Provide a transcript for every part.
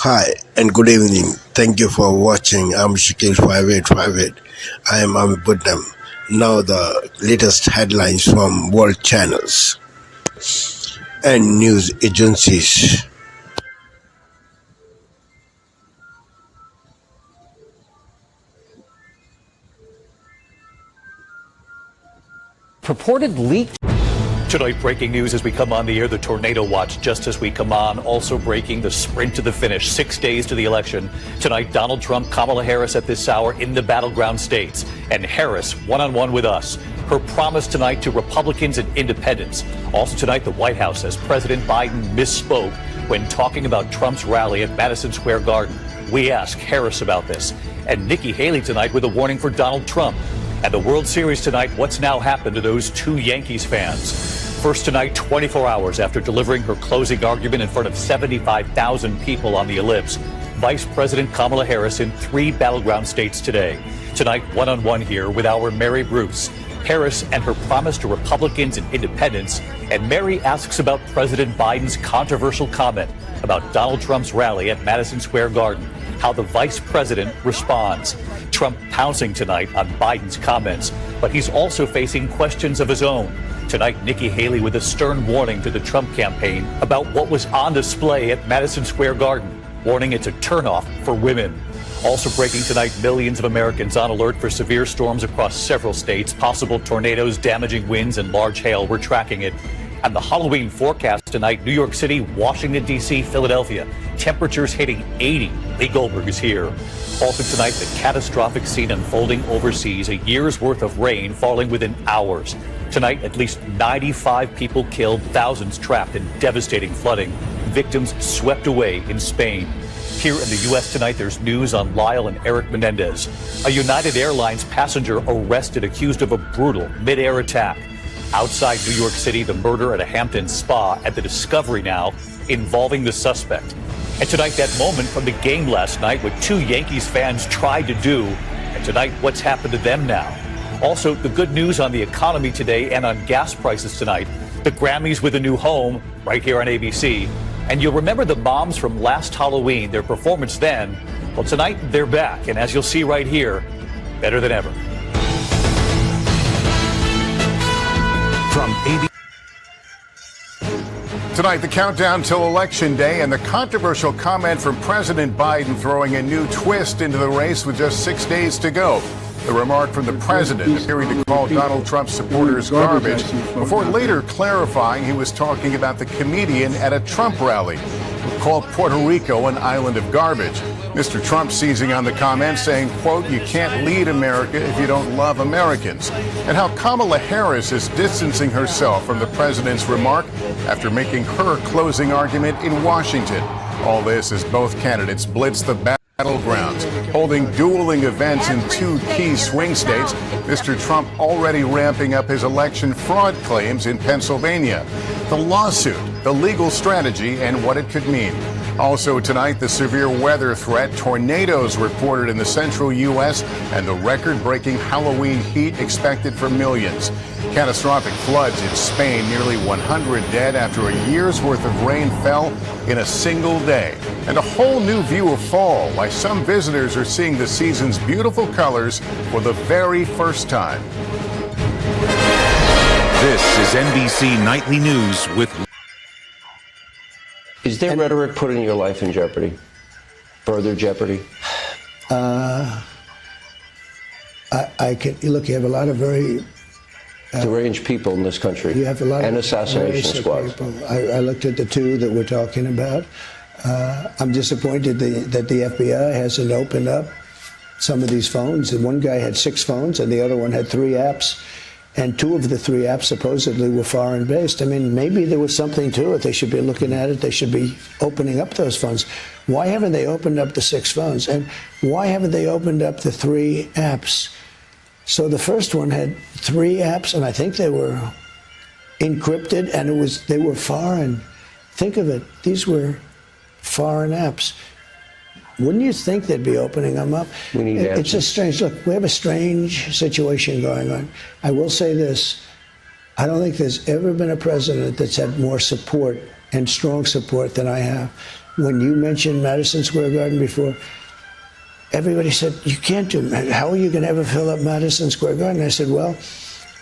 Hi and good evening. Thank you for watching. I'm Shakil 5858. I am Buddham. Now the latest headlines from world channels and news agencies. Purported leak. Tonight, breaking news as we come on the air, the tornado watch just as we come on. Also breaking, the sprint to the finish, 6 days to the election. Tonight, Donald Trump, Kamala Harris at this hour in the battleground states. And Harris one-on-one with us. Her promise tonight to Republicans and independents. Also tonight, the White House says President Biden misspoke when talking about Trump's rally at Madison Square Garden. We ask Harris about this. And Nikki Haley tonight with a warning for Donald Trump. And the World Series tonight, what's now happened to those two Yankees fans? First tonight, 24 hours after delivering her closing argument in front of 75,000 people on the ellipse, Vice President Kamala Harris in 3 battleground states today. Tonight, one-on-one here with our Mary Bruce. Harris and her promise to Republicans and independents. And Mary asks about President Biden's controversial comment about Donald Trump's rally at Madison Square Garden. How the vice president responds. Trump pouncing tonight on Biden's comments, but he's also facing questions of his own. Tonight, Nikki Haley with a stern warning to the Trump campaign about what was on display at Madison Square Garden, warning it's a turnoff for women. Also breaking tonight, millions of Americans on alert for severe storms across several states, possible tornadoes, damaging winds, and large hail. We're tracking it. And the Halloween forecast tonight, New York City, Washington, D.C., Philadelphia. Temperatures hitting 80. Lee Goldberg is here. Also tonight, the catastrophic scene unfolding overseas, a year's worth of rain falling within hours. Tonight, at least 95 people killed, thousands trapped in devastating flooding. Victims swept away in Spain. Here in the U.S. tonight, there's news on Lyle and Eric Menendez. A United Airlines passenger arrested accused of a brutal mid-air attack. Outside New York City, the murder at a Hampton spa at the Discovery now involving the suspect. And tonight, that moment from the game last night, what 2 Yankees fans tried to do. And tonight, what's happened to them now? Also, the good news on the economy today and on gas prices tonight. The Grammys with a new home right here on ABC. And you'll remember the moms from last Halloween, their performance then. Well, tonight, they're back. And as you'll see right here, better than ever. From ABC. Tonight, the countdown till Election Day and the controversial comment from President Biden throwing a new twist into the race with just 6 days to go. The remark from the president appearing to call Donald Trump's supporters garbage before later clarifying he was talking about the comedian at a Trump rally who called Puerto Rico an island of garbage. Mr. Trump seizing on the comment saying, quote, "You can't lead America if you don't love Americans," and how Kamala Harris is distancing herself from the president's remark after making her closing argument in Washington. All this as both candidates blitz the battlegrounds, holding dueling events in 2 key swing states. Mr. Trump already ramping up his election fraud claims in Pennsylvania. The lawsuit, the legal strategy, and what it could mean. Also tonight, the severe weather threat, tornadoes reported in the central U.S., and the record-breaking Halloween heat expected for millions. Catastrophic floods in Spain, nearly 100 dead after a year's worth of rain fell in a single day. And a whole new view of fall, why some visitors are seeing the season's beautiful colors for the very first time. This is NBC Nightly News with... Is there rhetoric putting your life in jeopardy? Further jeopardy? I can look. You have a lot of very deranged people in this country. You have a lot and of assassination squads. I looked at the 2 that we're talking about. I'm disappointed that the FBI hasn't opened up some of these phones. And one guy had 6 phones, and the other one had 3 apps. And 2 of the 3 apps supposedly were foreign based. I mean, maybe there was something to it. They should be looking at it. They should be opening up those phones. Why haven't they opened up the 6 phones? And why haven't they opened up the 3 apps? So the first one had 3 apps, and I think they were encrypted, and they were foreign. Think of it. These were foreign apps. Wouldn't you think they'd be opening them up? We need answers. It's just strange. Look, we have a strange situation going on. I will say this. I don't think there's ever been a president that's had more support and strong support than I have. when you mentioned Madison Square Garden before, everybody said, you can't do it. How are you going to ever fill up Madison Square Garden? I said, well,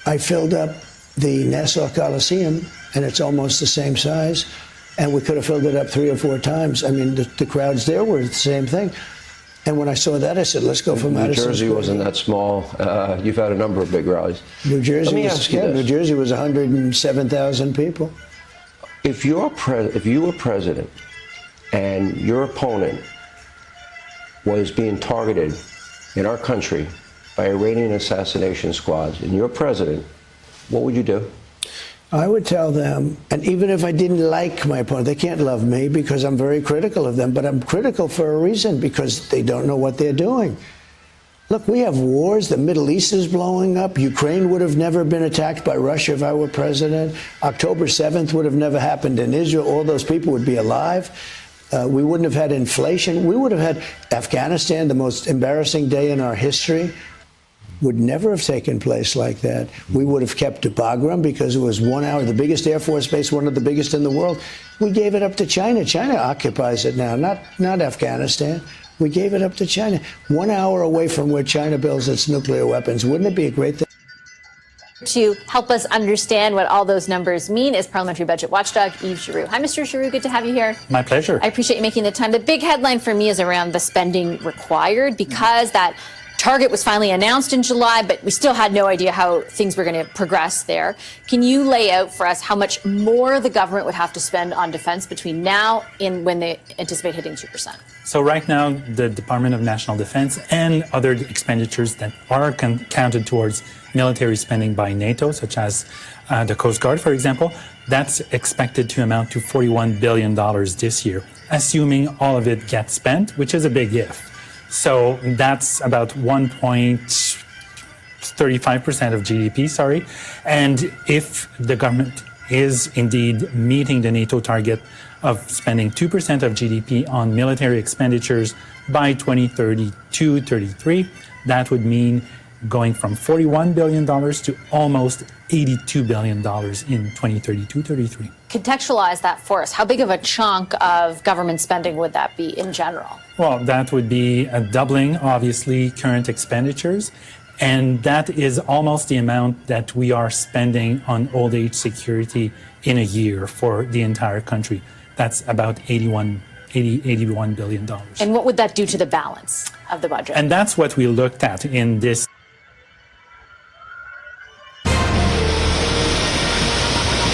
I filled up the Nassau Coliseum, and it's almost the same size, and we could have filled it up 3 or 4 times. I mean, the crowds there were the same thing. And when I saw that, I said, let's go for Madison New Jersey Square. wasn't that small. You've had a number of big rallies. New Jersey, New Jersey was 107,000 people. If you were president and your opponent was being targeted in our country by Iranian assassination squads, and you're president, what would you do? I would tell them, and even if I didn't like my opponent, they can't love me because I'm very critical of them, but I'm critical for a reason, because they don't know what they're doing. Look, we have wars. The Middle East is blowing up. Ukraine would have never been attacked by Russia if I were president. October 7th would have never happened in Israel. All those people would be alive. We wouldn't have had inflation. We would have had Afghanistan, the most embarrassing day in our history. Would never have taken place like that. We would have kept Bagram because it was 1 hour, the biggest Air Force base, one of the biggest in the world. We gave it up to China. China occupies it now, not Afghanistan. We gave it up to China. 1 hour away from where China builds its nuclear weapons. Wouldn't it be a great thing? To help us understand what all those numbers mean is parliamentary budget watchdog Yves Giroux. Hi, Mr. Giroux. Good to have you here. My pleasure. I appreciate you making the time. The big headline for me is around the spending required, because that target was finally announced in July, but we still had no idea how things were going to progress there. Can you lay out for us how much more the government would have to spend on defense between now and when they anticipate hitting 2%? So right now, the Department of National Defense and other expenditures that are counted towards military spending by NATO, such as the Coast Guard, for example, that's expected to amount to $41 billion this year, assuming all of it gets spent, which is a big if. So that's about 1.35% of GDP, And if the government is indeed meeting the NATO target of spending 2% of GDP on military expenditures by 2032-33, that would mean going from $41 billion to almost $82 billion in 2032-33. Contextualize that for us. How big of a chunk of government spending would that be in general? Well, that would be a doubling, obviously, current expenditures. And that is almost the amount that we are spending on old age security in a year for the entire country. That's about $81 billion. And what would that do to the balance of the budget? And that's what we looked at in this.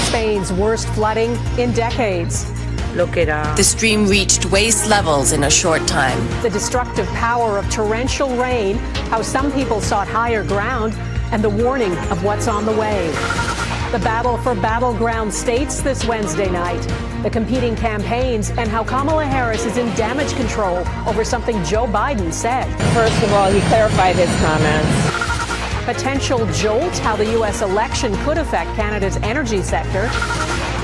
Spain's worst flooding in decades. The stream reached waist levels in a short time. The destructive power of torrential rain, how some people sought higher ground, and the warning of what's on the way. The battle for battleground states this Wednesday night. The competing campaigns and how Kamala Harris is in damage control over something Joe Biden said. First of all, he clarified his comments. Potential jolt, how the U.S. election could affect Canada's energy sector.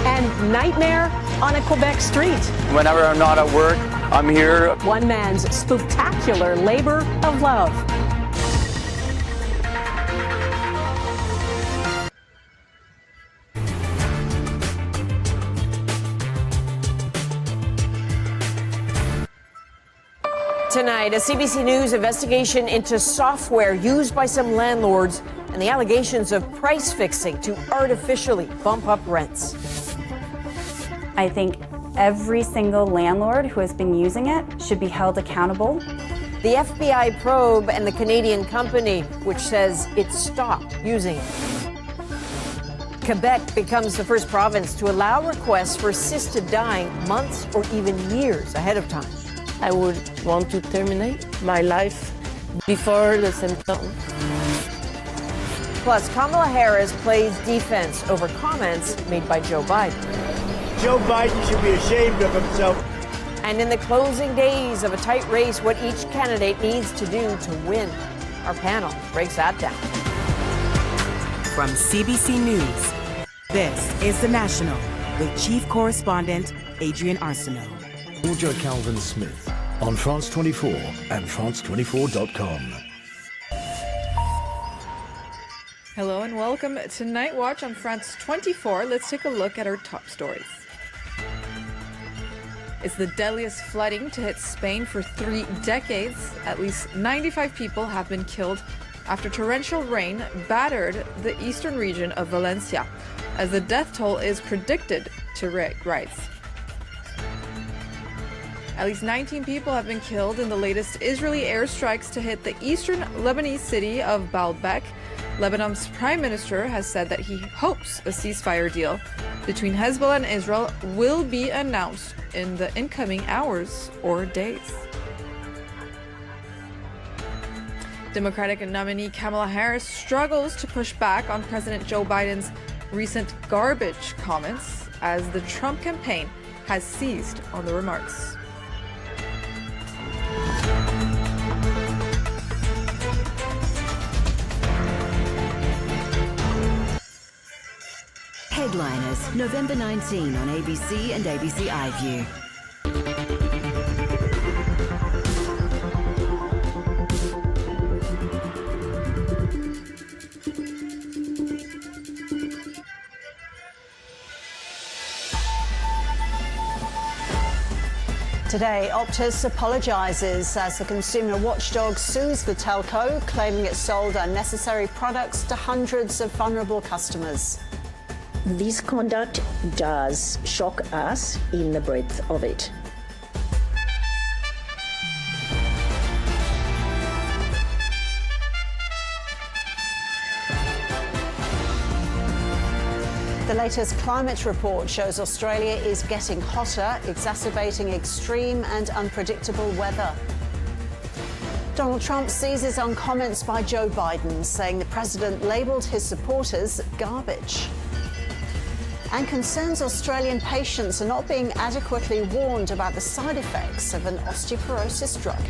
And nightmare on a Quebec street. Whenever I'm not at work, I'm here. One man's spectacular labor of love. Tonight, a CBC News investigation into software used by some landlords and the allegations of price fixing to artificially bump up rents. I think every single landlord who has been using it should be held accountable. The FBI probe and the Canadian company, which says it stopped using it. Quebec becomes the first province to allow requests for assisted dying months or even years ahead of time. I would want to terminate my life before the symptoms. Plus, Kamala Harris plays defense over comments made by Joe Biden. Joe Biden should be ashamed of himself. And in the closing days of a tight race, what each candidate needs to do to win. Our panel breaks that down. From CBC News, this is The National with Chief Correspondent Adrian Arsenault. Georgia Calvin Smith on France 24 and France24.com. Hello and welcome to Night Watch on France 24. Let's take a look at our top stories. It's the deadliest flooding to hit Spain for 3 decades. At least 95 people have been killed after torrential rain battered the eastern region of Valencia, as the death toll is predicted to rise. At least 19 people have been killed in the latest Israeli airstrikes to hit the eastern Lebanese city of Baalbek. Lebanon's prime minister has said that he hopes a ceasefire deal between Hezbollah and Israel will be announced in the incoming hours or days. Democratic nominee Kamala Harris struggles to push back on President Joe Biden's recent garbage comments, as the Trump campaign has seized on the remarks. Headliners, November 19 on ABC and ABC iView. Today, Optus apologises as the consumer watchdog sues the telco, claiming it sold unnecessary products to hundreds of vulnerable customers. This conduct does shock us in the breadth of it. The latest climate report shows Australia is getting hotter, exacerbating extreme and unpredictable weather. Donald Trump seizes on comments by Joe Biden, saying the president labelled his supporters garbage. And concerns Australian patients are not being adequately warned about the side effects of an osteoporosis drug.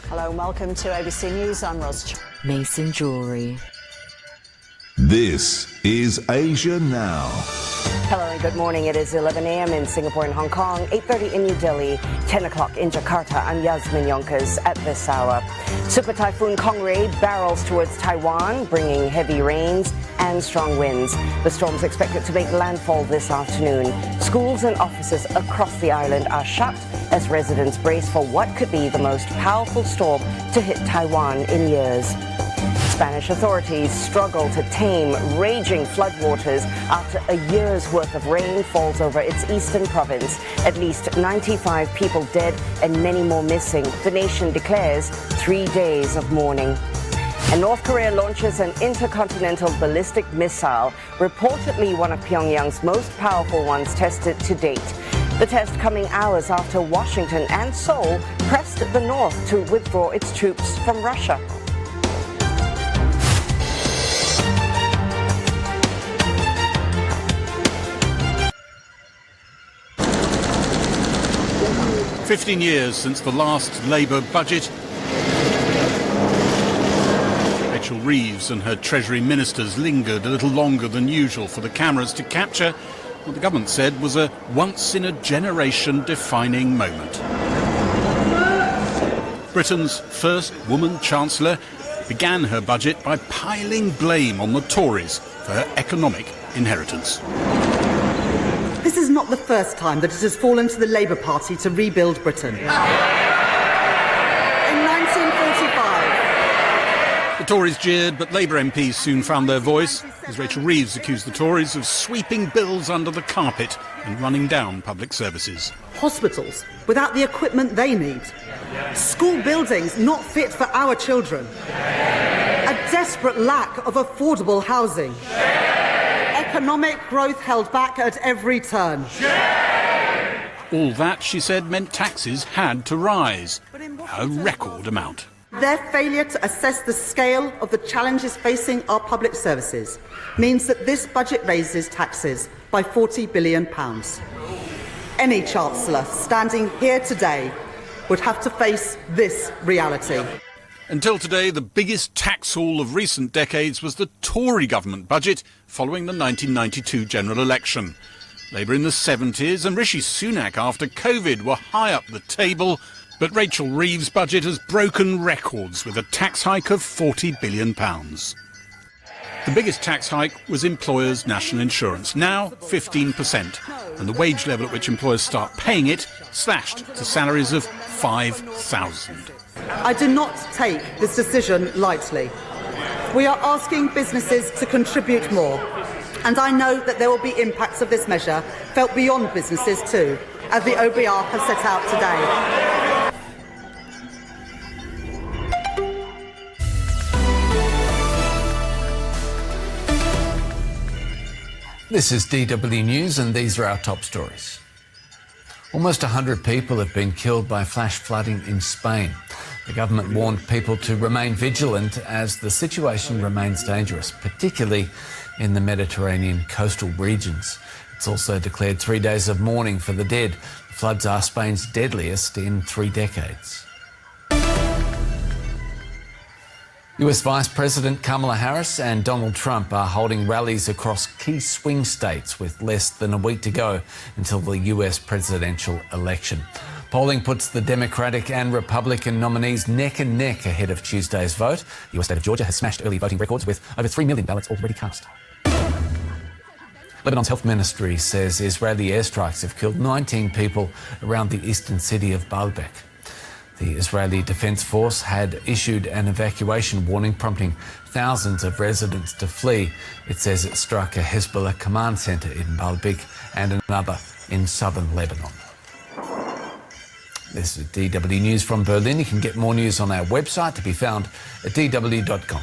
Hello and welcome to ABC News. I'm Ros. Mason Jewelry. This is Asia Now. Hello and good morning. It is 11 a.m. in Singapore and Hong Kong, 8:30 in New Delhi, 10 o'clock in Jakarta. I'm Yasmin Yonkers at this hour. Super Typhoon Kongray barrels towards Taiwan, bringing heavy rains and strong winds. The storm's expected to make landfall this afternoon. Schools and offices across the island are shut as residents brace for what could be the most powerful storm to hit Taiwan in years. Spanish authorities struggle to tame raging floodwaters after a year's worth of rain falls over its eastern province. At least 95 people dead and many more missing. The nation declares 3 days of mourning. And North Korea launches an intercontinental ballistic missile, reportedly one of Pyongyang's most powerful ones tested to date. The test coming hours after Washington and Seoul pressed the North to withdraw its troops from Russia. "15 years since the last Labour budget. Rachel Reeves and her Treasury ministers lingered a little longer than usual for the cameras to capture what the government said was a once-in-a-generation defining moment. Britain's first woman Chancellor began her budget by piling blame on the Tories for her economic inheritance. This is not the first time that it has fallen to the Labour Party to rebuild Britain. In 1945... The Tories jeered, but Labour MPs soon found their voice, as Rachel Reeves accused the Tories of sweeping bills under the carpet and running down public services. Hospitals without the equipment they need. School buildings not fit for our children. A desperate lack of affordable housing. Economic growth held back at every turn. All that, she said, meant taxes had to rise. A record amount. Their failure to assess the scale of the challenges facing our public services means that this budget raises taxes by £40 billion. Any Chancellor standing here today would have to face this reality. Until today, the biggest tax haul of recent decades was the Tory government budget following the 1992 general election. Labour in the 70s and Rishi Sunak after COVID were high up the table, but Rachel Reeves' budget has broken records with a tax hike of £40 billion. The biggest tax hike was employers' national insurance, now 15%, and the wage level at which employers start paying it slashed to salaries of $5,000. I do not take this decision lightly. We are asking businesses to contribute more, and I know that there will be impacts of this measure felt beyond businesses too, as the OBR has set out today. This is DW News and these are our top stories. Almost 100 people have been killed by flash flooding in Spain. The government warned people to remain vigilant as the situation remains dangerous, particularly in the Mediterranean coastal regions. It's also declared 3 days of mourning for the dead. The floods are Spain's deadliest in 3 decades. US Vice President Kamala Harris and Donald Trump are holding rallies across key swing states with less than a week to go until the US presidential election. Polling puts the Democratic and Republican nominees neck and neck ahead of Tuesday's vote. The US state of Georgia has smashed early voting records with over 3 million ballots already cast. Lebanon's health ministry says Israeli airstrikes have killed 19 people around the eastern city of Baalbek. The Israeli Defense Force had issued an evacuation warning, prompting thousands of residents to flee. It says it struck a Hezbollah command centre in Baalbek and another in southern Lebanon. This is DW News from Berlin. You can get more news on our website, to be found at dw.com.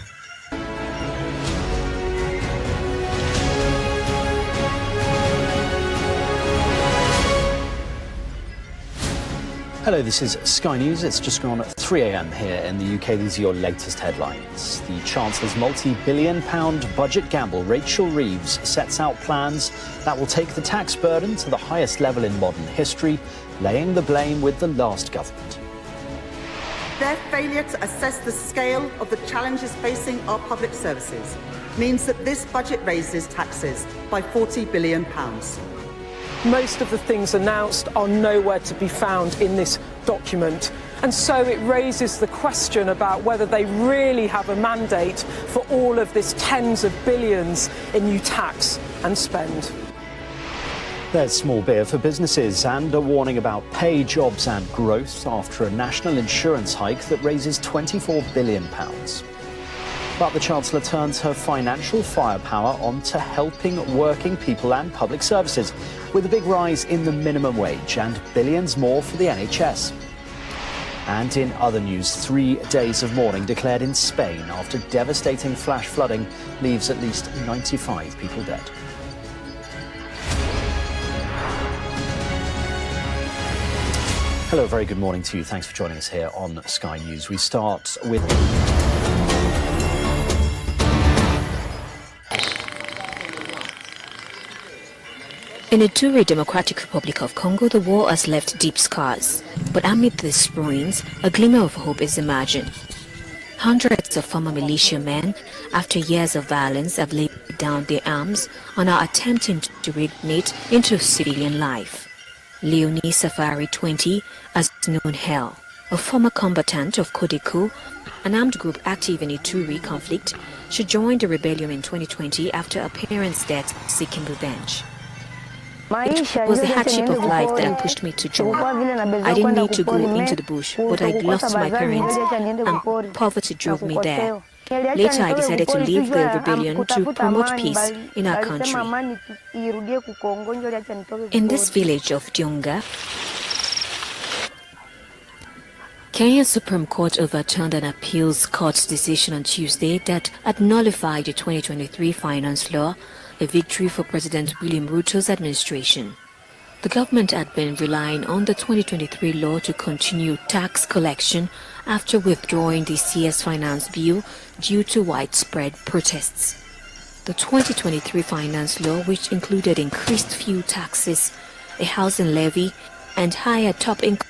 Hello, this is Sky News. It's just gone 3 a.m. here in the UK. These are your latest headlines. The Chancellor's multi-billion-pound budget gamble, Rachel Reeves, sets out plans that will take the tax burden to the highest level in modern history, laying the blame with the last government. Their failure to assess the scale of the challenges facing our public services means that this budget raises taxes by £40 billion. Most of the things announced are nowhere to be found in this document. And so it raises the question about whether they really have a mandate for all of this tens of billions in new tax and spend. There's small beer for businesses and a warning about pay, jobs and growth after a national insurance hike that raises £24 billion. But the Chancellor turns her financial firepower onto helping working people and public services, with a big rise in the minimum wage and billions more for the NHS. And in other news, 3 days of mourning declared in Spain after devastating flash flooding leaves at least 95 people dead. Hello, very good morning to you. Thanks for joining us here on Sky News. We start with... In the Ituri Democratic Republic of Congo, the war has left deep scars. But amid these ruins, a glimmer of hope is emerging. Hundreds of former militiamen, after years of violence, have laid down their arms and are attempting to reignite into civilian life. Leonie Safari, 20, has known hell. A former combatant of Codeco, an armed group active in the Ituri conflict, she joined the rebellion in 2020 after her parents' death, seeking revenge. It was the hardship of life that had pushed me to join. I didn't need to go into the bush, but I lost my parents and poverty drove me there. Later, I decided to leave the rebellion to promote peace in our country. In this village of Dionga, Kenya's Supreme Court overturned an appeals court's decision on Tuesday that had nullified the 2023 finance law, a victory for President William Ruto's administration. The government had been relying on the 2023 law to continue tax collection after withdrawing the CS Finance Bill due to widespread protests. The 2023 finance law, which included increased fuel taxes, a housing levy, and higher top income.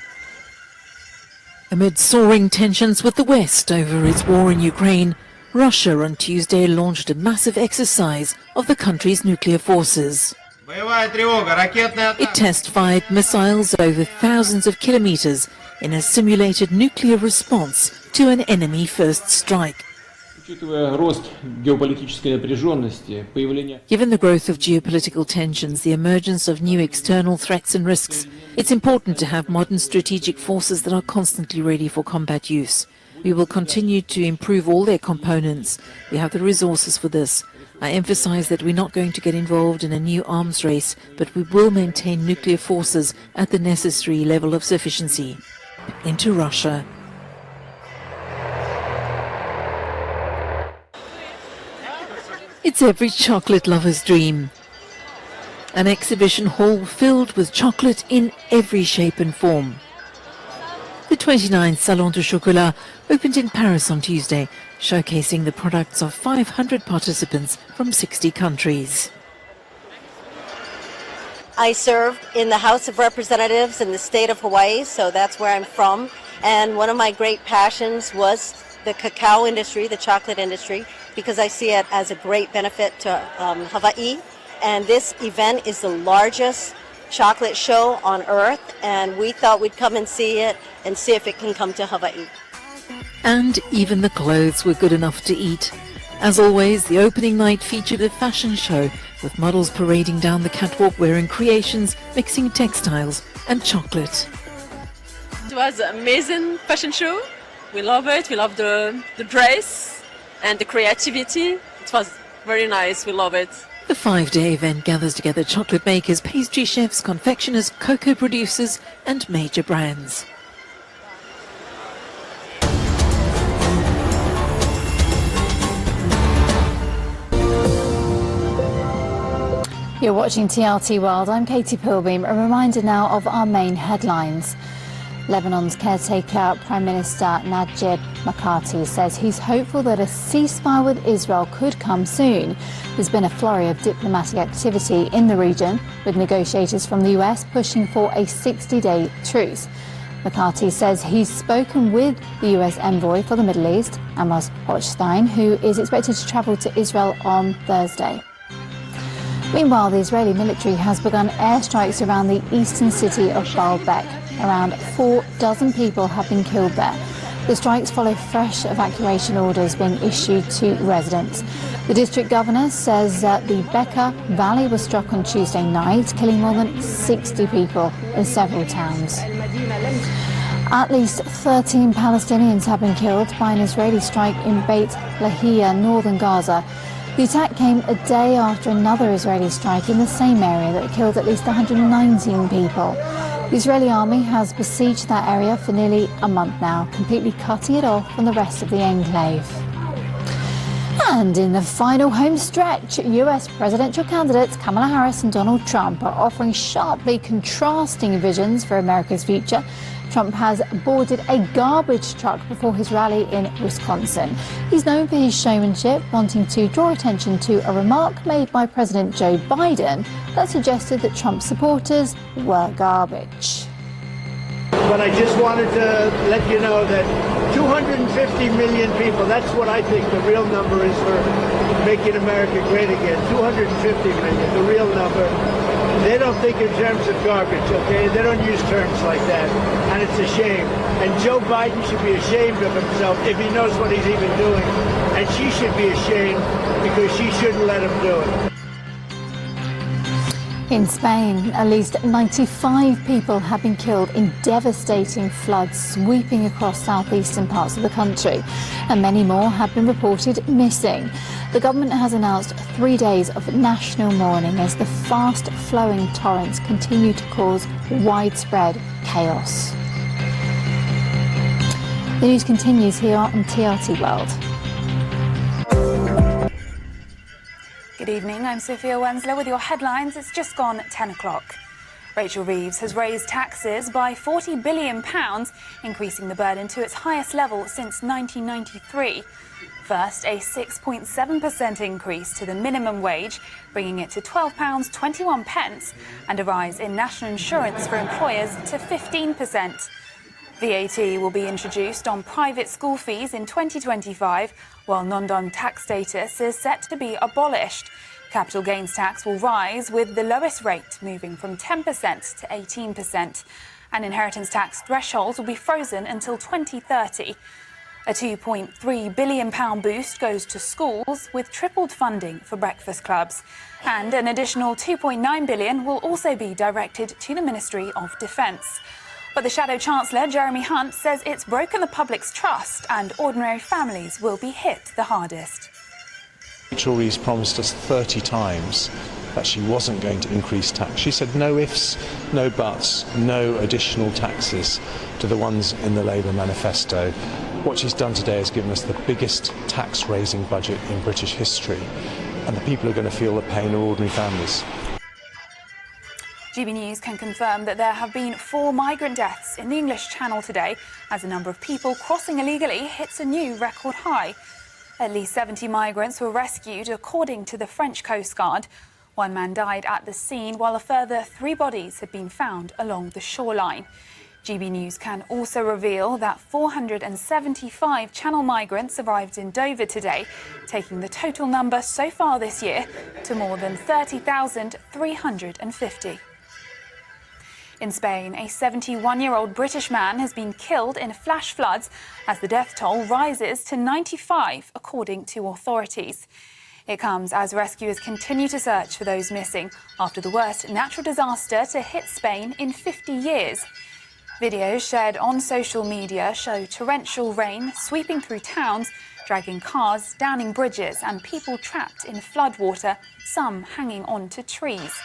Amid soaring tensions with the West over its war in Ukraine, Russia on Tuesday launched a massive exercise of the country's nuclear forces. It test-fired missiles over thousands of kilometers in a simulated nuclear response to an enemy first strike. Given the growth of geopolitical tensions, the emergence of new external threats and risks, it's important to have modern strategic forces that are constantly ready for combat use. We will continue to improve all their components. We have the resources for this. I emphasize that we're not going to get involved in a new arms race, but we will maintain nuclear forces at the necessary level of sufficiency. Into Russia. It's every chocolate lover's dream. An exhibition hall filled with chocolate in every shape and form. The 29th Salon du Chocolat opened in Paris on Tuesday, showcasing the products of 500 participants from 60 countries. I served in the House of Representatives in the state of Hawaii, so that's where I'm from. And one of my great passions was the cacao industry, the chocolate industry, because I see it as a great benefit to Hawaii. And this event is the largest chocolate show on earth, and we thought we'd come and see it and see if it can come to Hawaii. And even the clothes were good enough to eat. As always, the opening night featured a fashion show with models parading down the catwalk wearing creations mixing textiles and chocolate. It was an amazing fashion show. We love it. We love the dress and the creativity. It was very nice. We love it. The 5-day event gathers together chocolate makers, pastry chefs, confectioners, cocoa producers and major brands. You're watching TRT World. I'm Katie Pilbeam. A reminder now of our main headlines. Lebanon's caretaker Prime Minister Najib Mikati says he's hopeful that a ceasefire with Israel could come soon. There's been a flurry of diplomatic activity in the region, with negotiators from the US pushing for a 60-day truce. Mikati says he's spoken with the US envoy for the Middle East, Amos Hochstein, who is expected to travel to Israel on Thursday. Meanwhile, the Israeli military has begun airstrikes around the eastern city of Baalbek. Around 4 dozen people have been killed there. The strikes follow fresh evacuation orders being issued to residents. The district governor says that the Bekaa Valley was struck on Tuesday night, killing more than 60 people in several towns. At least 13 Palestinians have been killed by an Israeli strike in Beit Lahia, northern Gaza. The attack came a day after another Israeli strike in the same area that killed at least 119 people. The Israeli army has besieged that area for nearly a month now, completely cutting it off from the rest of the enclave. And in the final home stretch, US presidential candidates Kamala Harris and Donald Trump are offering sharply contrasting visions for America's future. Trump has boarded a garbage truck before his rally in Wisconsin. He's known for his showmanship, wanting to draw attention to a remark made by President Joe Biden that suggested that Trump supporters were garbage. But I just wanted to let you know that 250 million people, that's what I think the real number is for making America great again. 250 million, the real number. They don't think in terms of garbage, okay? They don't use terms like that, and it's a shame. And Joe Biden should be ashamed of himself if he knows what he's even doing. And she should be ashamed because she shouldn't let him do it. In Spain, at least 95 people have been killed in devastating floods sweeping across southeastern parts of the country, and many more have been reported missing. The government has announced 3 days of national mourning as the fast-flowing torrents continue to cause widespread chaos. The news continues here on TRT World. Good evening, I'm Sophia Wensler with your headlines. It's just gone 10 o'clock. Rachel Reeves has raised taxes by £40 billion, increasing the burden to its highest level since 1993. First, a 6.7% increase to the minimum wage, bringing it to £12.21, and a rise in national insurance for employers to 15%. VAT will be introduced on private school fees in 2025, while non-dom tax status is set to be abolished. Capital gains tax will rise, with the lowest rate moving from 10% to 18%. And inheritance tax thresholds will be frozen until 2030. A £2.3 billion boost goes to schools, with tripled funding for breakfast clubs. And an additional £2.9 billion will also be directed to the Ministry of Defence. But the Shadow Chancellor, Jeremy Hunt, says it's broken the public's trust and ordinary families will be hit the hardest. Rachel Reeves promised us 30 times that she wasn't going to increase tax. She said no ifs, no buts, no additional taxes to the ones in the Labour manifesto. What she's done today has given us the biggest tax-raising budget in British history, and the people who are going to feel the pain are ordinary families. GB News can confirm that there have been 4 migrant deaths in the English Channel today as the number of people crossing illegally hits a new record high. At least 70 migrants were rescued, according to the French Coast Guard. 1 man died at the scene, while a further 3 bodies had been found along the shoreline. GB News can also reveal that 475 Channel migrants arrived in Dover today, taking the total number so far this year to more than 30,350. In Spain, a 71-year-old British man has been killed in flash floods as the death toll rises to 95, according to authorities. It comes as rescuers continue to search for those missing after the worst natural disaster to hit Spain in 50 years. Videos shared on social media show torrential rain sweeping through towns, dragging cars, downing bridges, and people trapped in floodwater, some hanging onto trees.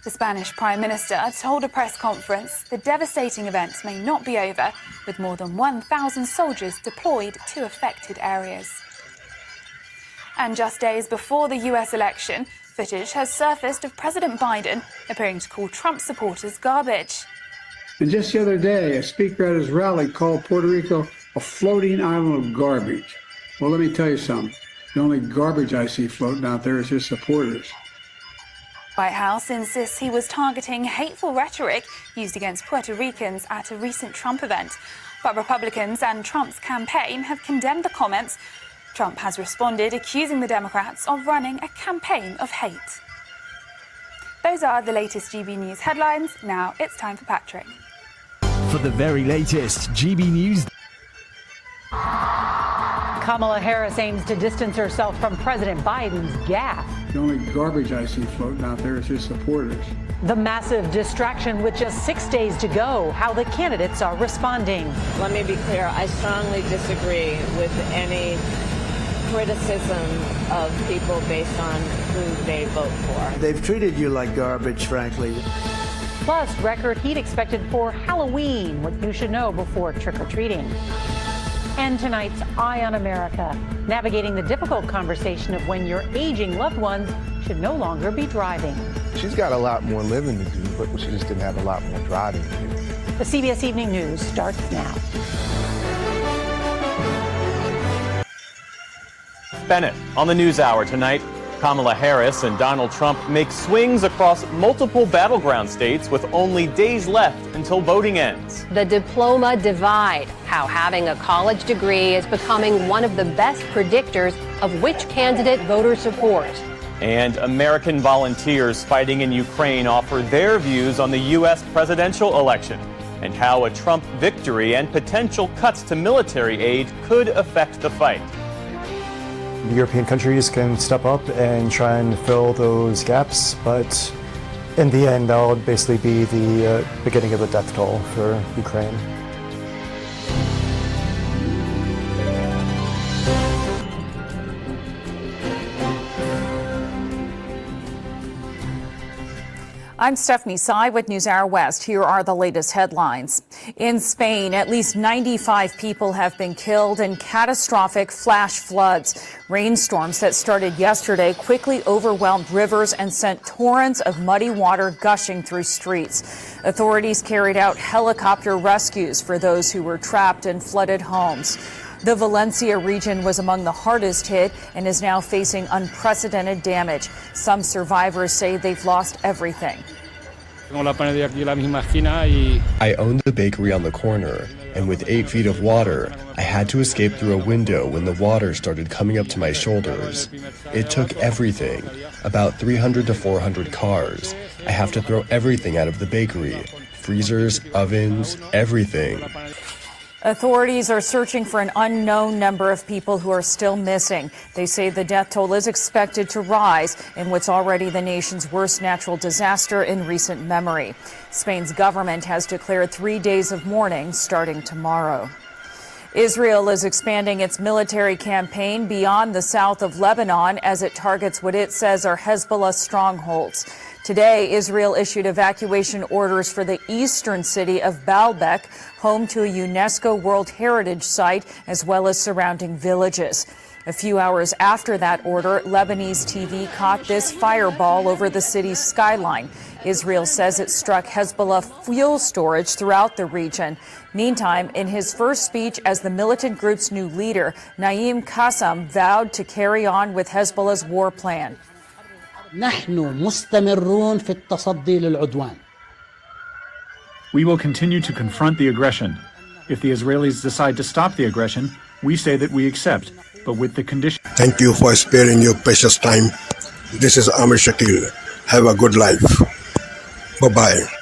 The Spanish Prime Minister told a press conference the devastating event may not be over, with more than 1,000 soldiers deployed to affected areas. And just days before the US election, footage has surfaced of President Biden appearing to call Trump supporters garbage. And just the other day, a speaker at his rally called Puerto Rico a floating island of garbage. Well, let me tell you something. The only garbage I see floating out there is his supporters. White House insists he was targeting hateful rhetoric used against Puerto Ricans at a recent Trump event. But Republicans and Trump's campaign have condemned the comments. Trump has responded, accusing the Democrats of running a campaign of hate. Those are the latest GB News headlines. Now it's time for Patrick. For the very latest GB News. Kamala Harris aims to distance herself from President Biden's gaffe. The only garbage I see floating out there is his supporters. The massive distraction with just 6 days to go, how the candidates are responding. Let me be clear, I strongly disagree with any criticism of people based on who they vote for. They've treated you like garbage, frankly. Plus, record heat expected for Halloween, what you should know before trick-or-treating. And tonight's Eye on America, navigating the difficult conversation of when your aging loved ones should no longer be driving. She's got a lot more living to do, but she just didn't have a lot more driving to do. The CBS Evening News starts now. Bennett on the NewsHour tonight. Kamala Harris and Donald Trump make swings across multiple battleground states with only days left until voting ends. The diploma divide, how having a college degree is becoming one of the best predictors of which candidate voters support. And American volunteers fighting in Ukraine offer their views on the U.S. presidential election and how a Trump victory and potential cuts to military aid could affect the fight. The European countries can step up and try and fill those gaps, but in the end, that'll basically be the beginning of the death toll for Ukraine. I'm Stephanie Tsai with NewsHour West. Here are the latest headlines. In Spain, at least 95 people have been killed in catastrophic flash floods. Rainstorms that started yesterday quickly overwhelmed rivers and sent torrents of muddy water gushing through streets. Authorities carried out helicopter rescues for those who were trapped in flooded homes. The Valencia region was among the hardest hit and is now facing unprecedented damage. Some survivors say they've lost everything. I owned the bakery on the corner, and with 8 feet of water, I had to escape through a window when the water started coming up to my shoulders. It took everything, about 300 to 400 cars. I have to throw everything out of the bakery, freezers, ovens, everything. Authorities are searching for an unknown number of people who are still missing. They say the death toll is expected to rise in what's already the nation's worst natural disaster in recent memory. Spain's government has declared 3 days of mourning starting tomorrow. Israel is expanding its military campaign beyond the south of Lebanon as it targets what it says are Hezbollah strongholds. Today, Israel issued evacuation orders for the eastern city of Baalbek, home to a UNESCO World Heritage Site, as well as surrounding villages. A few hours after that order, Lebanese TV caught this fireball over the city's skyline. Israel says it struck Hezbollah fuel storage throughout the region. Meantime, in his first speech as the militant group's new leader, Naim Qassem vowed to carry on with Hezbollah's war plan. We will continue to confront the aggression. If the Israelis decide to stop the aggression, we say that we accept, but with the condition. Thank you for sparing your precious time. This is Amir Shakil. Have a good life. Bye-bye.